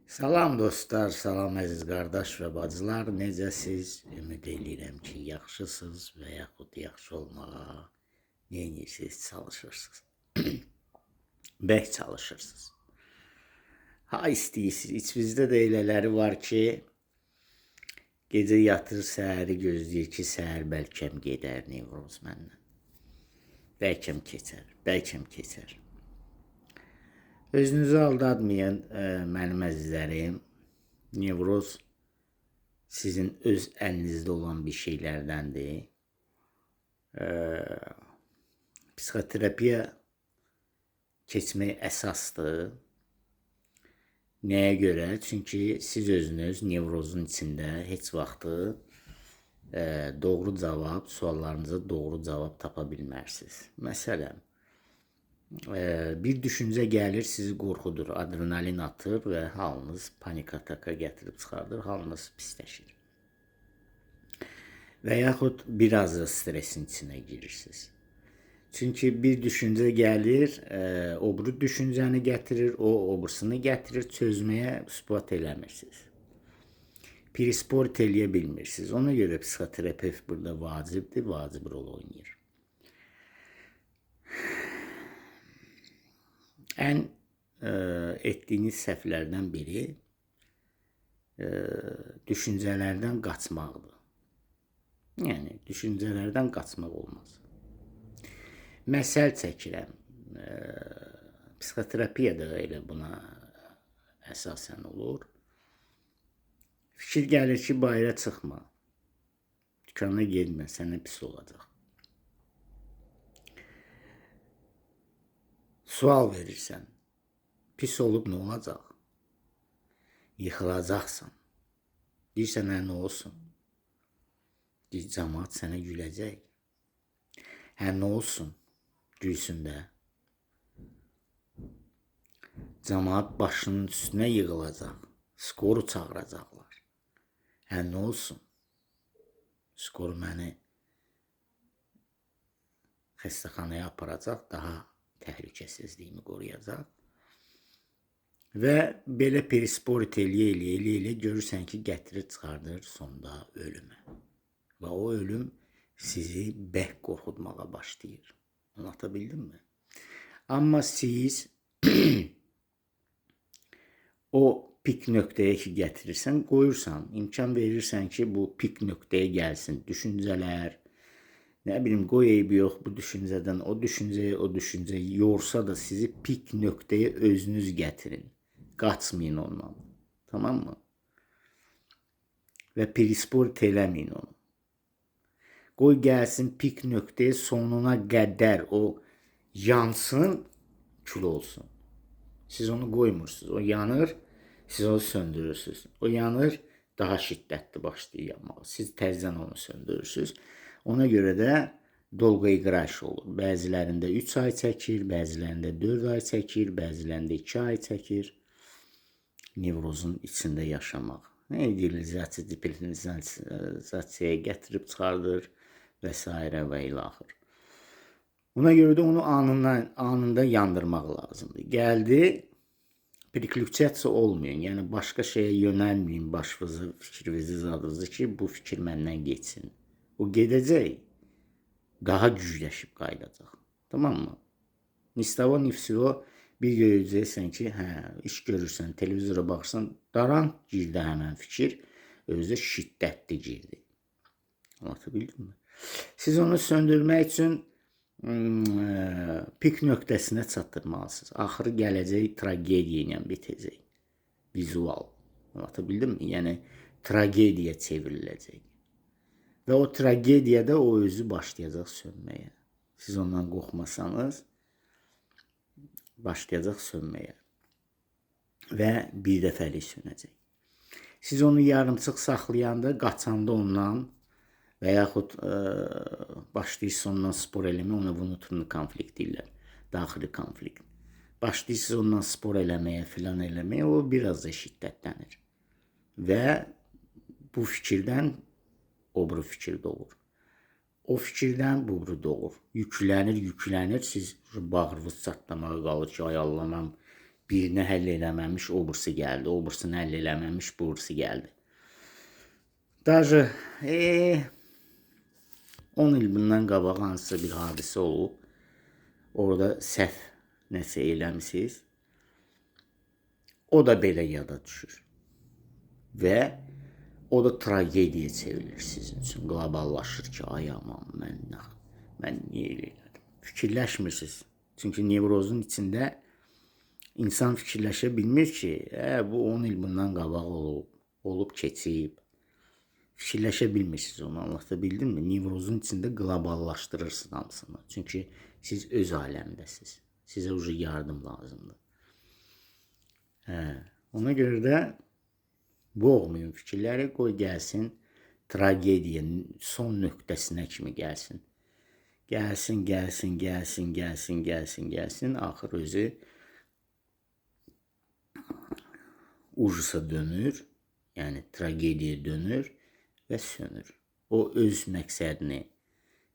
Salam dostlar, salam əziz qardaş və bacılar. Necəsiz? Ümid edirəm ki, yaxşısınız və yaxud yaxşı olmağa neyinirsiniz, çalışırsınız. Bək çalışırsınız. Ha istəyirsiniz. İçimizdə də elələri var ki, gecə yatır, səhəri gözləyir ki, səhər bəlkəm gedər nevroz məndən. Bəlkəm keçər, bəlkəm keçər. Özünüzü aldatmayın mənim əzizlərim. Nevroz sizin öz əlinizdə olan bir şeylərdəndir. Psixoterapiya keçmək əsasdır. Nəyə görə? Çünki siz özünüz nevrozun içində heç vaxtı doğru cavab, suallarınıza doğru cavab tapa bilmərsiniz. Məsələn, bir düşüncə gəlir, sizi qorxudur, adrenalin atır və halınız panik ataka gətirib çıxardır, halınız pisləşir. Və yaxud biraz da stresin içinə girirsiniz. Çünki bir düşüncə gəlir, o biri düşüncəni gətirir, o birisini gətirir, çözməyə ispat eləmirsiniz. Prisport eləyə bilmirsiniz. Ona görə psixoterapevt burada vacibdir, vacib rol oynayır. Ən etdiyiniz səhvlərdən biri düşüncələrdən qaçmaqdır. Yəni, düşüncələrdən qaçmaq olmaz. Məsəl çəkirəm. Psixoterapiya da elə buna əsasən olur. Fikir gəlir ki, bayıra çıxma. Dükana getmə, sənə pis olacaq. Sual verirsən. Pis olub nə olacaq? Yıxılacaqsan. Deyirsən, nə olsun? Deyir, cəmaat sənə güləcək. Nə olsun? Gülsün də. Cəmaat başının üstünə yığılacaq. Skoru çağıracaqlar. Nə olsun? Skor məni xəstəxanaya aparacaq, daha təhlükəsizliyimi qoruyacaq. Və belə perisport elə görürsən ki, gətirir, çıxardır sonda ölümə. Və o ölüm sizi bək qorxutmağa başlayır. Anlatabildim mi? Amma siz o pik nöqtəyə ki gətirirsən, qoyursan, imkan verirsən ki, bu pik nöqtəyə gəlsin. Düşüncələr, nə bilim, qoy eybi yox bu düşüncədən, o düşüncəyə yorsa da sizi pik nöqtəyə özünüz gətirin. Qaçmayın ondan. Tamam mı? Və perisport eləməyin onu. Qoy gəlsin pik nöqtəyə sonuna qədər o yansın, kül olsun. Siz onu qoymursunuz. O yanır, siz onu söndürürsünüz. O yanır, daha şiddətli başlayır yanmağa. Siz təzdən onu söndürürsünüz. Ona görə də dolqoiqraş olur. Bəzilərində 3 ay çəkir, bəzilərində 4 ay çəkir, bəzilərində 2 ay çəkir. Nevrozun içində yaşamaq. İdealizasiya, depersonalizasiyaya gətirib çıxardır və s. və ilaxır. Buna görə də onu anında yandırmaq lazımdır. Gəldi, priklüksiyasiya olmayın. Yəni, başqa şeyə yönəlməyin başınızı, fikrinizi, zadınızı ki, bu fikir məndən geçsin. O gedəcək, daha gücləşib qaydacaq. Tamam mı? Nistava nifsivo bir görəcəksən ki, iş görürsən, televizora baxırsan, daran girdi həmən fikir, özü şiddətli girdi. Anlatabildim mi? Siz onu söndürmək üçün pik nöqtəsinə çatdırmalısınız. Axırı gələcək tragediya ilə bitəcək. Vizual. Anlatabildim mi? Yəni, tragediya çevriləcək. Və o tragediyada o özü başlayacaq sönməyə. Siz ondan qorxmasanız, başlayacaq sönməyə. Və bir dəfəlik sönəcək. Siz onu yarımçıq saxlayanda, qaçanda ondan və yaxud başlayırsınız ondan spor eləməyə, ona vnütürni konflikt deyirlər. Daxili konflikt. Başlayırsınız ondan spor eləməyə, filan eləməyə, o biraz da şiddətlənir. Və bu fikirdən o biri fikir doğur. O fikirdən bu biri doğur. Yüklənir, siz bağrınız çatlamağa qalır ki, ay Allahım, birini həll eləməmiş o birisi gəldi, o birisini həll eləməmiş bu birisi gəldi. Даже 10 il bundan qabaq hansısa bir hadisə olub, orada səhv nəsə eləmişsiniz, o da belə yada düşür və o da tragediya çevrilir sizin üçün. Qloballaşır ki, ay aman mən niyə elə elədim? Fikirləşmirsiniz. Çünki nevrozun içində insan fikirləşə bilmir ki, bu 10 il bundan qabaq olub keçib. Fikirləşə bilmirsiniz onu, anlata bildimmi? Nevrozun içində qloballaşdırırsınız hamısını. Çünki siz öz aləmdəsiniz. Sizə ucu yardım lazımdır. Ona görə də boğmayın fikirləri, qoy gəlsin, tragediyanın son nöqtəsinə kimi gəlsin. Gəlsin, axır özü ucusa dönür, yəni tragediya dönür və sönür. O öz məqsədini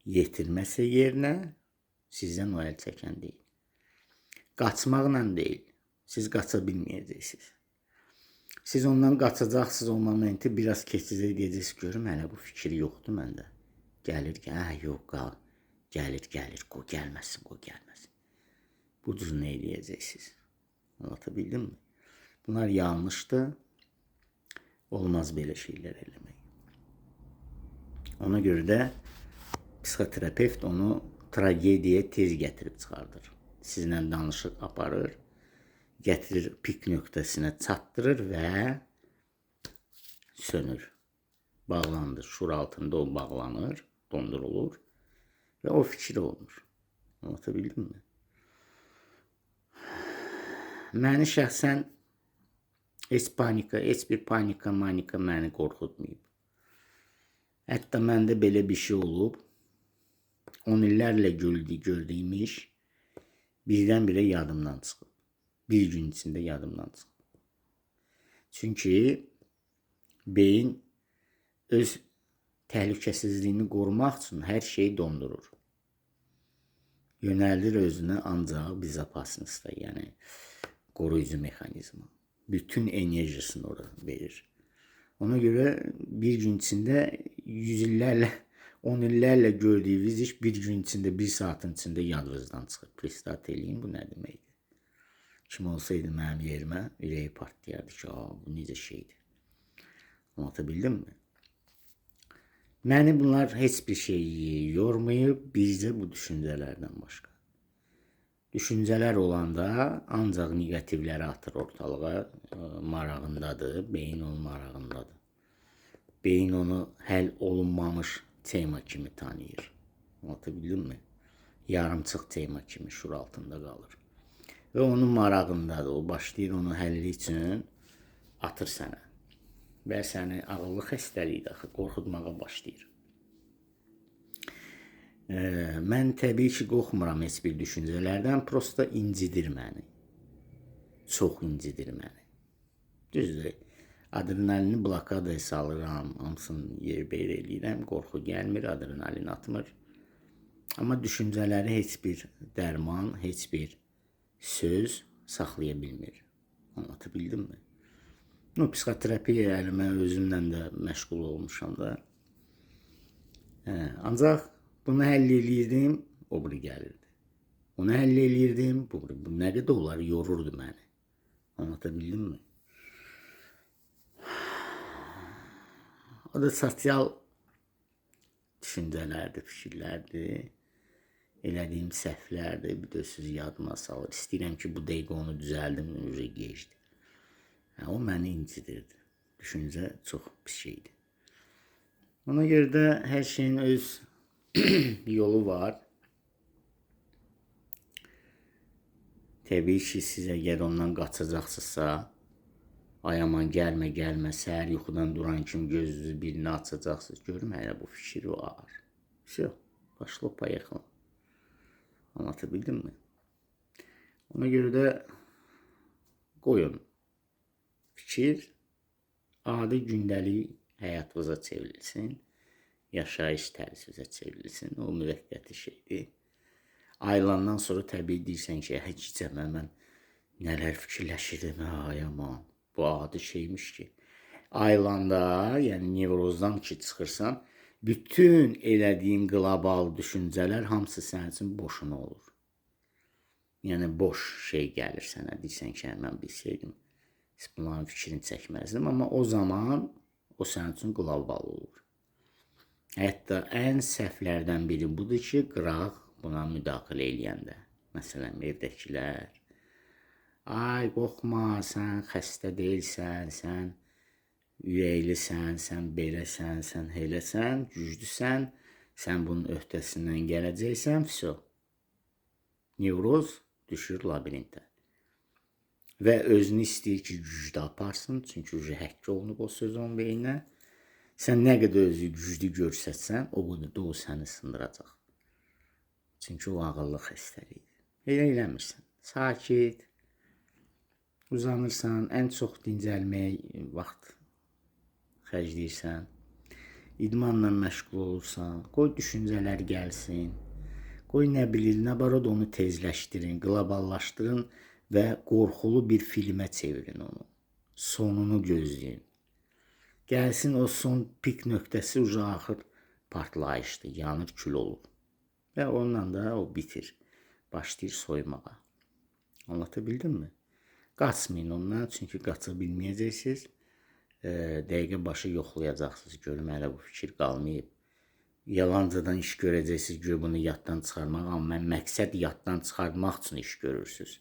yetirməsə yerinə sizdən o əl çəkən deyil. Qaçmaqla deyil, siz qaça bilməyəcəksiniz. Siz ondan qaçacaqsınız, o momenti biraz keçəcək, deyəcəksiniz, görüm hələ bu fikir yoxdur məndə. Gəlir, yox, qal. Gəlir, qoy gəlməsin. Bu cür nə eləyəcəksiniz? Anlata bildim mi? Bunlar yanlışdır. Olmaz belə şeylər eləmək. Ona görə də psixoterapevt onu tragediyaya tez gətirib çıxardır. Sizlə danışıq aparır, gətirir pik nöqtəsinə çatdırır və sönür. Bağlandır. Şur altında o bağlanır, dondurulur və o fikir olmur. Anlata bildim mi? Məni şəxsən heç bir panika məni qorxutmayıb. Hətta məndə belə bir şey olub. 10 illərlə gördüyüm iş birdən-birə yadımdan çıxıb. Bir gün içində yadımdan çıxıb. Çünki beyin öz təhlükəsizliyini qorumaq üçün hər şeyi dondurur. Yönəldir özünə ancaq bizapasnıstda, yəni qoruyucu mexanizmi. Bütün enerjisini oraya verir. Ona görə bir gün içində 100 illərlə, 10 illərlə gördüyünüz iş bir gün içində, bir saatın içində yadınızdan çıxır. Prestat eləyin, bu nə deməkdir? Kim olsaydı mənim yerimə ürəyi partlayardı ki, bu necə şeydir. Anlata bildim mi? Məni bunlar heç bir şey yormayıb, bizcə bu düşüncələrdən başqa. Düşüncələr olanda ancaq negativləri atır ortalığa, marağındadır, beyin onun marağındadır. Beyin onu həll olunmamış tema kimi tanıyır. Anlata bildim mi? Yarımçıq tema kimi şur altında qalır. Və onun marağındadır, o başlayır onu həlli üçün atır sənə. Və səni ağıllı xəstəliyi daxı qorxutmağa başlayır. Mən təbii ki, qorxmuram heç bir düşüncələrdən, prosta incidir məni. Çox incidir məni. Düzdür, adrenalini blokadaya salıram, hamısını yer-beyr eləyirəm, qorxu gəlmir, adrenalin atmır. Amma düşüncələri heç bir dərman, heç bir söz saxlaya bilmir. Anlata bildim mi? Psixoterapiya əlimə özümlə də məşğul olmuşam da. Ancaq bunu həll eləyirdim, o biri gəlirdi. Onu həll eləyirdim, bu nə qədər olar yorurdu məni. Anlata bildim mi? O da sosial düşüncələrdir, fikirlərdir. Elədiyim səhvlərdir, bir də siz yadıma salır. İstəyirəm ki, bu dəqiqə onu düzəldim, üzə geçdi. O məni incidirdi. Düşüncə çox pis şeydir. Ona görə də hər şeyin öz yolu var. Təbii ki, siz əgər ondan qaçacaqsınızsa, ay aman gəlmə, səhər yuxudan duran kimi gözünüzü birini açacaqsınız. Görüm hələ bu fikir var. Başlıq payaqla. Anlata bildim mi? Ona görə də qoyun. Fikir adi gündəlik həyatınıza çevrilsin, yaşayış tərzinizə çevrilsin. O müvəqqəti şeydir. Ayılandan sonra təbii deyirsən ki, gecəmə mən Nələr fikirləşirdim, ay aman. Bu adi şeymiş ki. Aylanda, yəni nevrozdan ki çıxırsan, bütün elədiyin qlobal düşüncələr hamısı sənin üçün boşuna olur. Yəni boş şey gəlir sənə, deyirsən ki, mən bilsəydim, bunların fikrini çəkməzdim, amma o zaman o sənin üçün qlobal olur. Hətta ən səhvlərdən biri budur ki, qıraq buna müdaxilə eləyəndə. Məsələn, evdəkilər, ay qorxma, sən xəstə deyilsən, sən ürəklisən, sən beləsən, sən eləsən, güclüsən, sən bunun öhdəsindən gələcəksən, vəsə. Nevroz düşür labirintə. Və özünü istəyir ki, güclü aparsın, çünki həkk olunub o söz onun beyninə. Sən nə qədər özü güclü görsətsən, o qədər də o səni sındıracaq. Çünki o ağıllıq xəstəliyidir. Elə eləmirsən. Sakit, uzanırsan, ən çox dincəlməyə vaxt xərcləyirsən, idmanla məşğul olursan, qoy düşüncələr gəlsin, qoy nə bilir, nə barədə onu tezləşdirin, qloballaşdırın və qorxulu bir filmə çevirin onu. Sonunu gözləyin. Gəlsin o son pik nöqtəsi axır partlayışdır, yanır, kül olur. Və onunla da o bitir. Başlayır soymağa. Anlatabildim mi? Qaçmayın ondan, çünki qaça bilməyəcəksiniz. Dəqiqə başı yoxlayacaqsınız. Görüm, hələ bu fikir qalmayıb. Yalancadan iş görəcəksiniz, gör bunu yaddan çıxarmaq. Amma mən məqsəd yaddan çıxarmaq üçün iş görürsünüz.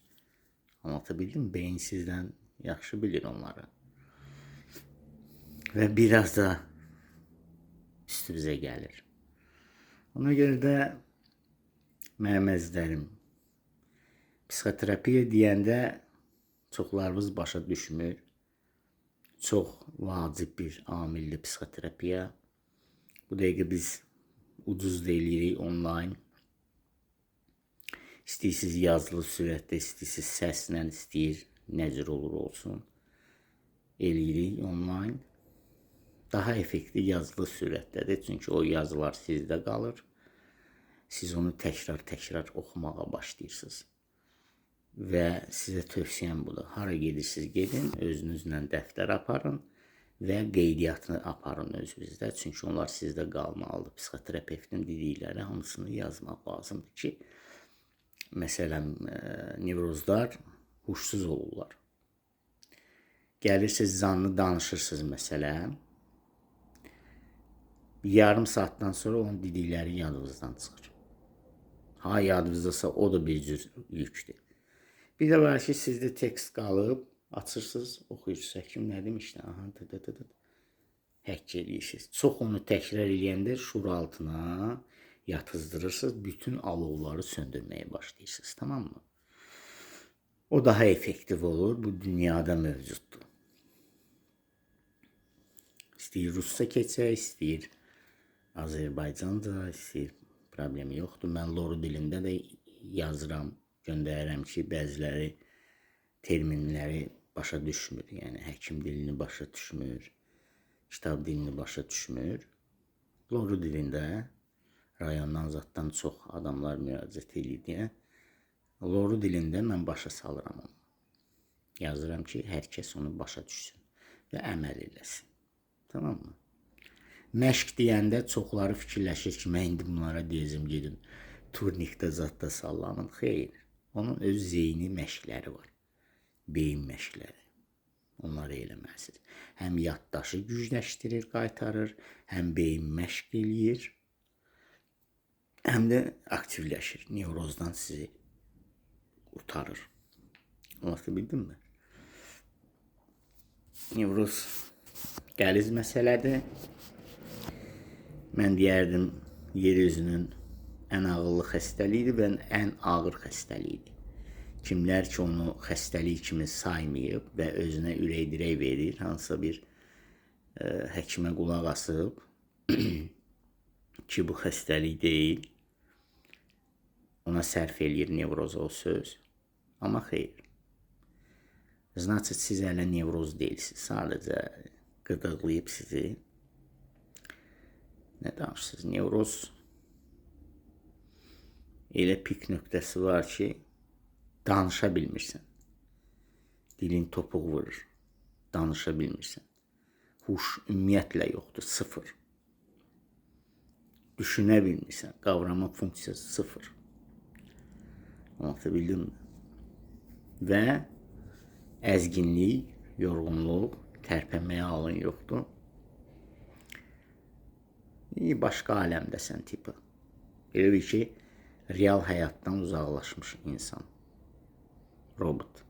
Anlatabildim mi? Beyin sizdən yaxşı bilir onları. Və biraz da üstünüzə gəlir. Ona görə də mənim əzizlərim, psixoterapiya deyəndə çoxlarımız başa düşmür. Çox vacib bir amildir psixoterapiya. Bu dəqiqə biz ucuz deyirik onlayn. İstəyirsiniz yazılı sürətdə, istəyirsiniz səslə, istəyir nə cür olur olsun. Eləyirik onlayn. Daha effektiv yazılı sürətdədir, çünki o yazılar sizdə qalır. Siz onu təkrar oxumağa başlayırsınız. Və sizə tövsiyəm budur. Hara gedirsiniz, gedin, özünüzlə dəftər aparın və qeydiyyatını aparın özünüzdə. Çünki onlar sizdə qalmalıdır. Psixoterapevtin dedikləri hamısını yazmaq lazımdır ki, məsələn, nevrozlar huşsuz olurlar. Gəlirsiniz, zanlı danışırsınız məsələn. Yarım saatdan sonra onun dedikləri yadınızdan çıxır. Ha, yadınızdasa o da bir cür yükdür. Bir də var ki, sizdə tekst qalıb, açırsınız, oxuyursunuz. Həkim nə demişdi? Aha, həkk edirsiniz. Çox onu təkrar eləyəndə şur altına yatızdırırsınız, bütün alovları söndürməyə başlayırsınız, tamam mı? O daha effektiv olur, bu dünyada mövcuddur. İstəyir Rusca keçək, istəyir Azərbaycanca, istəyir, problemi yoxdur. Mən loru dilində də yazıram. Göndərirəm ki, bəziləri terminləri başa düşmür. Yəni, həkim dilini başa düşmür, kitab dilini başa düşmür. Loru dilində rayondan zaddan çox adamlar müraciət edir deyə loru dilində mən başa salıram onu. Yazıram ki, hər kəs onu başa düşsün və əməl eləsin. Tamam mı? Məşq deyəndə çoxları fikirləşir ki, mən indi bunlara deyəcəm, gedin turnikdə zadda sallanın. Xeyr. Onun öz zeyni məşqləri var. Beyin məşqləri. Onları eləməlisiniz. Həm yaddaşı gücləşdirir, qaytarır, həm beyin məşq eləyir, həm də aktivləşir. Nevrozdan sizi qurtarır. Anlatabildim mi? Nevroz qəliz məsələdir. Mən deyərdim, yer üzünün ən ağıllı xəstəliyidir və ən ağır xəstəliyidir. Kimlər ki, onu xəstəlik kimi saymayıb və özünə ürək dirək verir, hansısa bir həkimə qulaq asıb ki, bu xəstəlik deyil, ona sərf eləyir nevroza o söz. Amma xeyr. Значит, siz hələ nevroz deyilsiniz. Sadəcə qıdıqlayıb sizi. Nə danışırsınız? Nevroz elə pik nöqtəsi var ki, danışa bilmirsən. Dilin topuq vurur. Danışa bilmirsən. Huş ümumiyyətlə yoxdur, sıfır. Düşünə bilmirsən. Qavrama funksiyası sıfır. Anlatabildim mi? Və əzginlik, yorğunluq, tərpənməyə halın yoxdur. Başqa aləmdəsən tipi. Elə bir ki, real həyatdan uzaqlaşmış insan. Robot.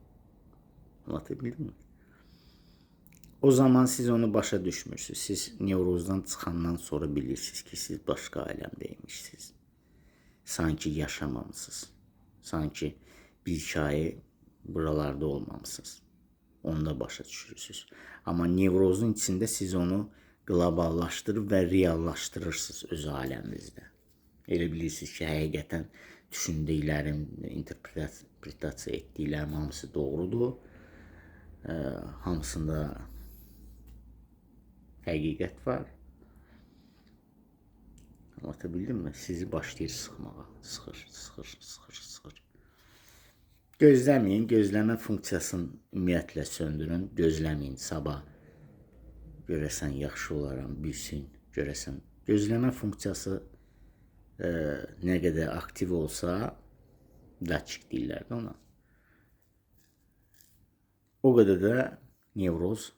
Anlatabildim mi? O zaman siz onu başa düşmürsünüz. Siz nevrozdan çıxandan sonra bilirsiniz ki, siz başqa aləmdəymişsiniz. Sanki yaşamamısınız. Sanki bir hikayə buralarda olmamışsınız. Onda başa düşürsünüz. Amma nevrozun içində siz onu qloballaşdırıb və reallaşdırırsınız öz aləminizdə. Elə bilirsiniz ki, həqiqətən düşündüklərim, interpretasiya etdiklərim hamısı doğrudur. Hamısında həqiqət var. Anlatabildim mi? Sizi başlayır sıxmağa. Sıxır. Gözləməyin. Gözləmə funksiyasını ümumiyyətlə söndürün. Gözləməyin. Sabah görəsən yaxşı olaram, bilsin, görəsən. Gözləmə funksiyası nə qədər aktiv olsa, daçik deyirlər də ona. O qədər də nevroz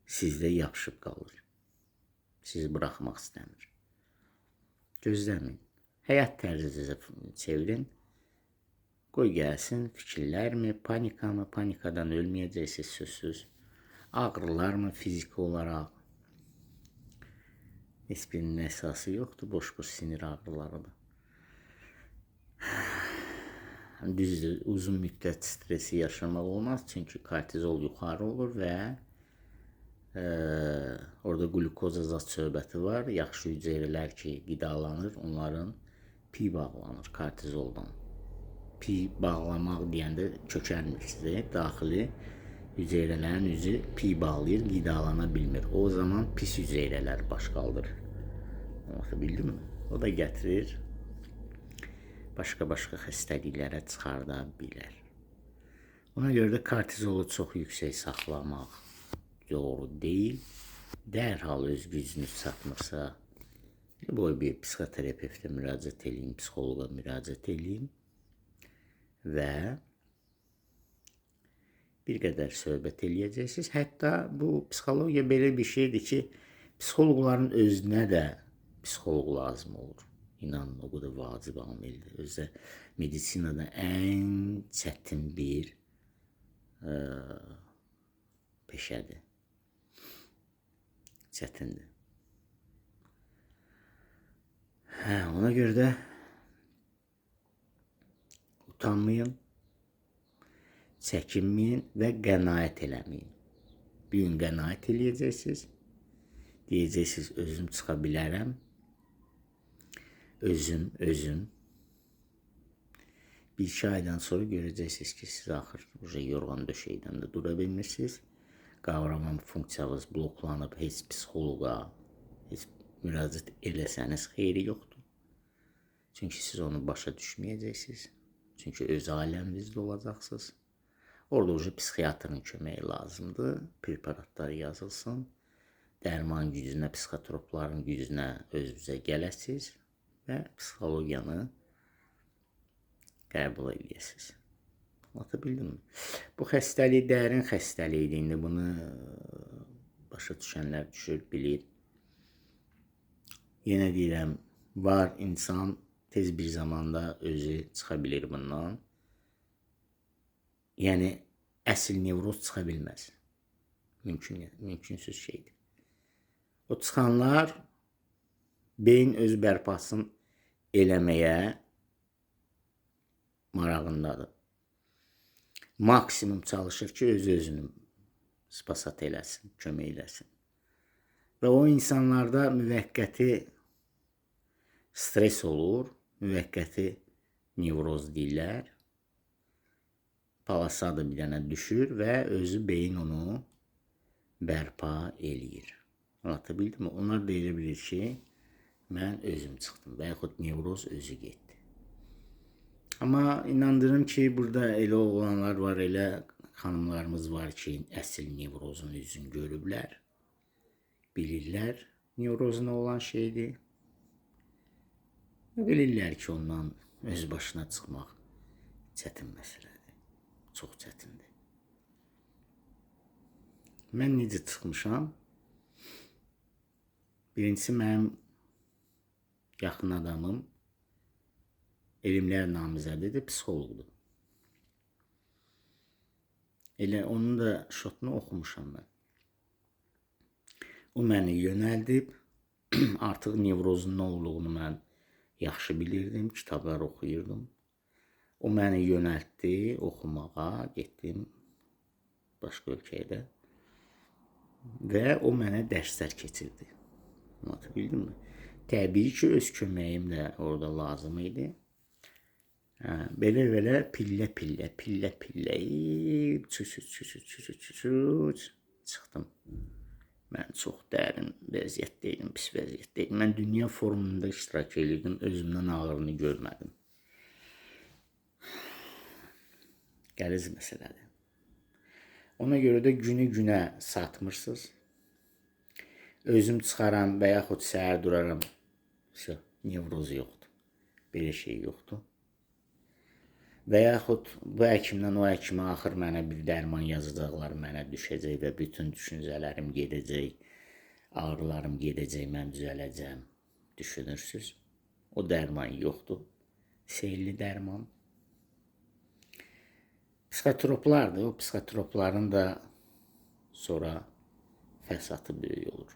sizdə yapışıb qalır. Sizi buraxmaq istəmir. Gözləməyin. Həyat tərzinizə çevirin. Qoy gəlsin, fikirlərmi, panikamı, panikadan ölməyəcəksiniz sözsüz. Ağrılarmı fiziki olaraq. Heç birinin əsası yoxdur, boş-boş sinir ağrılarıdır. Düzdür, uzun müddət stresi yaşamaq olmaz, çünki kortizol yuxarı olur və orada glukoz azad söhbəti var. Yaxşı hüceyrələr ki, qidalanır, onların pi bağlanır kortizoldan. Pi bağlamaq deyəndə kökəlmir, daxili hüceyrələrin üzü pi bağlayır, qidalana bilmir. O zaman pis hüceyrələr baş qaldırır. Anlatabildim mi? O da gətirir, başqa-başqa xəstəliklərə çıxarda bilər. Ona görə də kortizolu çox yüksək saxlamaq doğru deyil. Dərhal öz gücünüz çatmırsa, bir psixoterapevtə müraciət edin, psixoloqa müraciət edin və bir qədər söhbət eləyəcəksiniz. Hətta bu psixologiya belə bir şeydir ki, psixoloqların özünə də psixoloq lazım olur. İnanın, o qədər vacib amildir. Özdə medisinada ən çətin bir peşədir. Çətindir. Ona görə də utanmayın, çəkinməyin və qənaət eləməyin. Bir gün qənaət eləyəcəksiniz. Deyəcəksiniz, özüm çıxa bilərəm. Özüm. Bir-iki aydan sonra görəcəksiniz ki, siz axır yorğan döşəkdən də dura bilmirsiniz. Qavrama funksiyanız bloklanıb, heç psixoloqa, heç müraciət eləsəniz xeyri yoxdur. Çünki siz onu başa düşməyəcəksiniz. Çünki öz aləminizdə olacaqsınız. Orada psixiatrın köməyi lazımdır. Preparatlar yazılsın. Dərman gücünə, psixotropların gücünə özünüzə gələsiniz və psixologiyanı qəbul edəsiniz. Anlatabildim mi? Bu xəstəlik dərin xəstəlikdir. İndi bunu başa düşənlər düşür, bilir. Yenə deyirəm, var insan tez bir zamanda özü çıxa bilir bundan. Yəni, əsl nevroz çıxa bilməz. Mümkünsüz şeydir. O çıxanlar beyin öz bərpasını eləməyə marağındadır. Maksimum çalışır ki, öz-özünü spasat eləsin, kömək eləsin. Və o insanlarda müvəqqəti stres olur, müvəqqəti nevroz deyirlər. Palasadır bir dənə düşür və özü beyin onu bərpa eləyir. Anlatabildim mi? Onlar da elə bilir ki, mən özüm çıxdım və yaxud nevroz özü getdi. Amma inandırım ki, burada elə oğlanlar var, elə xanımlarımız var ki, əsl nevrozun üzünü görüblər. Bilirlər nevroz nə olan şeydir. Bilirlər ki, ondan öz başına çıxmaq çətin məsələdir. Çox çətindir. Mən necə çıxmışam? Birincisi, mənim yaxın adamım elmlər namizədidir, psixoloqdur. Elə onun da şotunu oxumuşam mən. O məni yönəldib, artıq nevrozun nə olduğunu mən yaxşı bilirdim, kitablar oxuyurdum. O məni yönəltdi oxumağa, getdim başqa ölkəyə və o mənə dərslər keçirdi. Anlatabildim mi? Təbii ki, öz köməyim də orada lazım idi. Belə pillə çıxdım. Mən çox dərin vəziyyətdəydim, pis vəziyyətdəydim. Mən dünya forumunda iştirak edirdim, özümdən ağırını görmədim. Qəliz məsələdir. Ona görə də günə satmırsınız. Özüm çıxaram və yaxud səhər duraram. Nevroz yoxdur. Belə şey yoxdur. Və yaxud bu həkimdən o həkimə axır mənə bir dərman yazacaqlar, mənə düşəcək və bütün düşüncələrim gedəcək, ağrılarım gedəcək, mən düzələcəm. Düşünürsünüz. O dərman yoxdur. Seyirli dərman. Psixotroplardır. O psixotropların da sonra fəsadı böyük olur.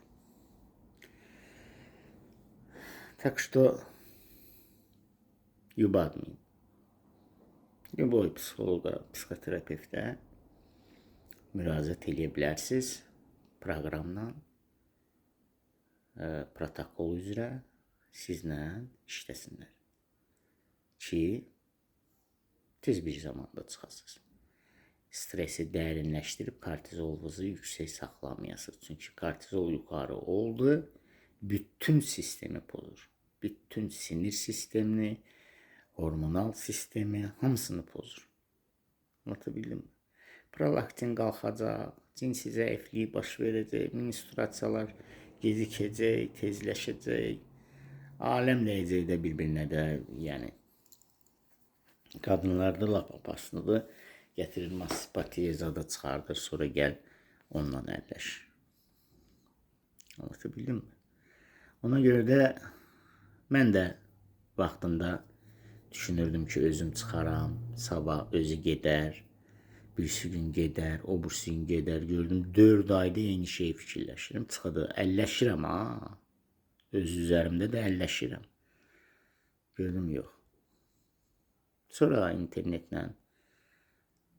Tak что yubatmayın. Любой psixoloqa, psixoterapevtə müraciət edə bilərsiniz proqramla, protokol üzrə sizlə işləsinlər ki, tez bir zamanda çıxasınız. Stresi dərinləşdirib kortizolunuzu yüksək saxlamayasınız. Çünki kortizol yuxarı oldu, bütün sistemi pozur. Bütün sinir sistemini, hormonal sistemi hamısını pozur. Anlatabildim mi? Prolaktin qalxacaq, cinsi zəiflik baş verəcək, menstruasiyalar gecikəcək, tezləşəcək, aləm dəyəcək də bir-birinə də, yəni qadınlarda lap apaslıdır, gətirir masspatiya zada çıxardır, sonra gəl ondan əlləş. Anlatabildim mi? Ona görə də mən də vaxtında düşünürdüm ki, özüm çıxaram, sabah özü gedər, birisi gün gedər, o birisi gün gedər. Gördüm, 4 ayda eyni şey fikirləşirəm, çıxadı, əlləşirəm ha. Öz üzərimdə də əlləşirəm. Gördüm, yox. Sonra internetlə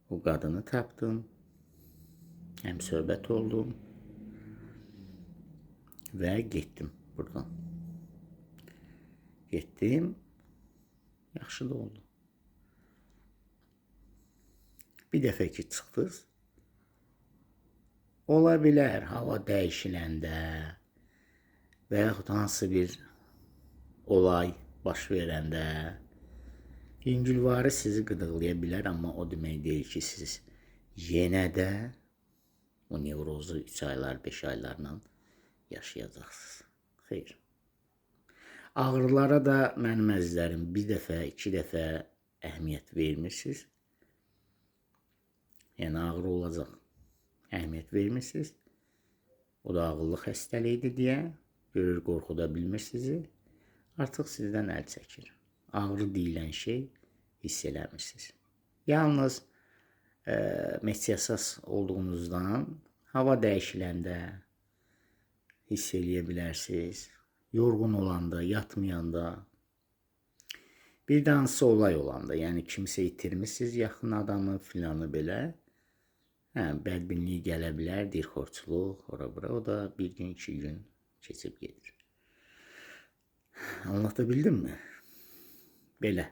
o qadını tapdım, həm söhbət oldum və getdim buradan. Getdim, yaxşı da oldu. Bir dəfə ki çıxdınız, ola bilər hava dəyişiləndə və yaxud hansı bir olay baş verəndə yüngülvarı sizi qıdıqlaya bilər, amma o demək deyil ki, siz yenə də o nevrozu 3 aylar, 5 aylarla yaşayacaqsınız. Xeyr. Ağrılara da mənim əzizlərim bir dəfə, 2 dəfə əhəmiyyət vermirsiniz. Yəni ağrı olacaq, əhəmiyyət vermirsiniz. O da ağıllıq xəstəliyidir deyə görür, qorxuda bilmir sizi. Artıq sizdən əl çəkir. Ağrı deyilən şey hiss eləmirsiniz. Yalnız metiasas olduğunuzdan hava dəyişiləndə hiss eləyə bilərsiniz. Yorğun olanda, yatmayanda, bir də hansı olay olanda, yəni kimsə itirmişsiniz, yaxın adamı filanı belə, bədbinlik gələ bilər, dirxorçuluq, ora-bura, o da bir gün, 2 gün keçib gedir. Anlatabildim mi? Belə.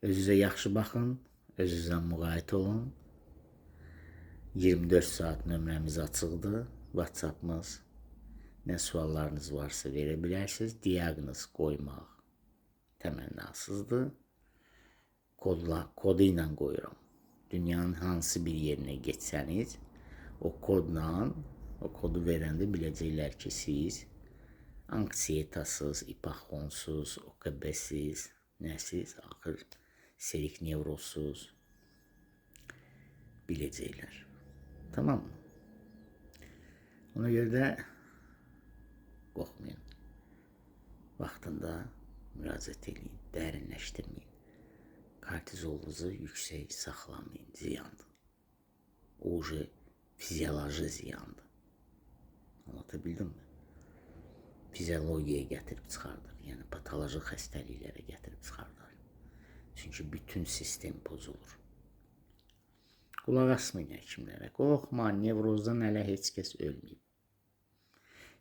Özünüzə yaxşı baxın, özünüzə müğayət olun. 24 saat nömrəmiz açıqdır, WhatsApp'ımız. Nə suallarınız varsa verə bilərsiniz. Diaqnoz qoymaq təmənnasızdır. Kodu ilə qoyuram. dünyanın hansı bir yerinə getsəniz, o kodla, o kodu verəndə biləcəklər ki, siz anksiyetasız, ipaxonsuz, OKB-siz, nəsiz, axır serik nevrozsuz biləcəklər. Tamam mı? Ona görə də qorxmayın. Vaxtında müraciət edin, dərinləşdirməyin. Kortizolunuzu yüksək saxlamayın, ziyandır. O fizioloji ziyandır. Anlatabildim mi? Fiziologiyaya gətirib çıxardır, yəni patoloji xəstəliklərə gətirib çıxardır. Çünki bütün sistem pozulur. Qulaq asmayın həkimlərə, qorxma, nevrozdan hələ heç kəs ölməyib.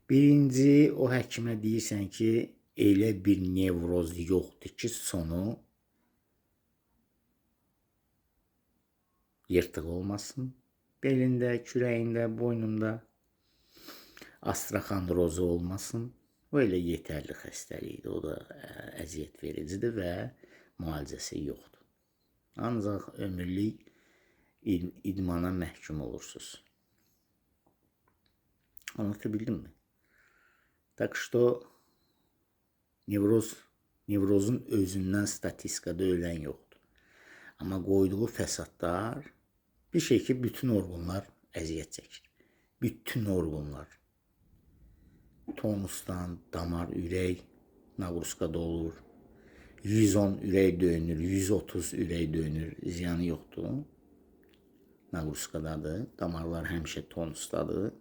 Birinci, o həkimə deyirsən ki, elə bir nevroz yoxdur ki, sonu yırtıq olmasın. Belində, kürəyində, boynunda astraxandrozu olmasın. O elə yetərli xəstəlikdir, o da əziyyət vericidir və müalicəsi yoxdur. Ancaq ömürlük idmana məhkum olursunuz. Anlatabildim mi? Tak что nevrozun özündən statistikada ölən yoxdur. Amma qoyduğu fəsadlar bir şey ki, bütün orqanlar əziyyət çəkir. Bütün orqanlar. Tonusdan, damar, ürək naqruskada olur. 110 ürək döyünür, 130 ürək döyünür. Ziyanı yoxdur. Naqruskadadır. Damarlar həmişə tonusdadır.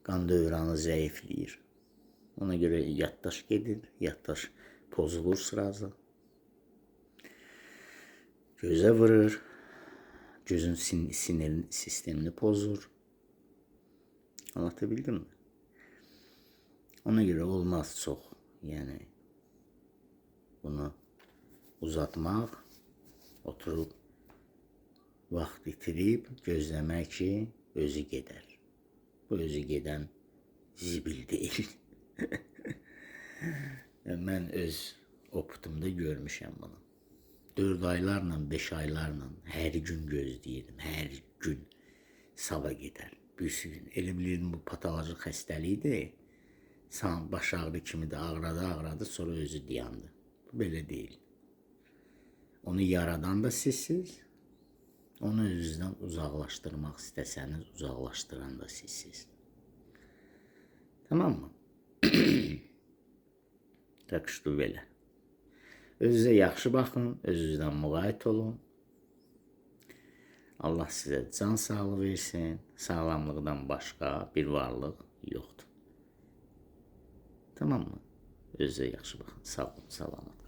Qan dövranı zəifləyir. Ona görə yaddaş gedir, yaddaş pozulur sırası. Gözə vurur, gözün sinir sistemini pozur. Anlatabildim mi? Ona görə olmaz çox. Yəni bunu uzatmaq, oturub vaxt itirib gözləmək ki, özü gedər. Bu özü gedən zibil deyil. Mən öz optumda görmüşəm bunu. 4 aylarla, 5 aylarla hər gün gözləyirdim. Hər gün sava gedər. Büyüsü gün. Elə bilirdim bu patoloji xəstəlikdir. Baş ağrı kimi də ağradı, sonra özü dayandı. Bu belə deyil. Onu yaradan da sizsiz. Onu özünüzdən uzaqlaşdırmaq istəsəniz, uzaqlaşdıran da sizsiz. Tamam mı? Tak что belə. Özünüzə yaxşı baxın, özünüzdən müğayət olun. Allah sizə can sağlığı versin. Sağlamlıqdan başqa bir varlıq yoxdur. Tamam mı? Özünüzə yaxşı baxın. Sağ olun, salamat.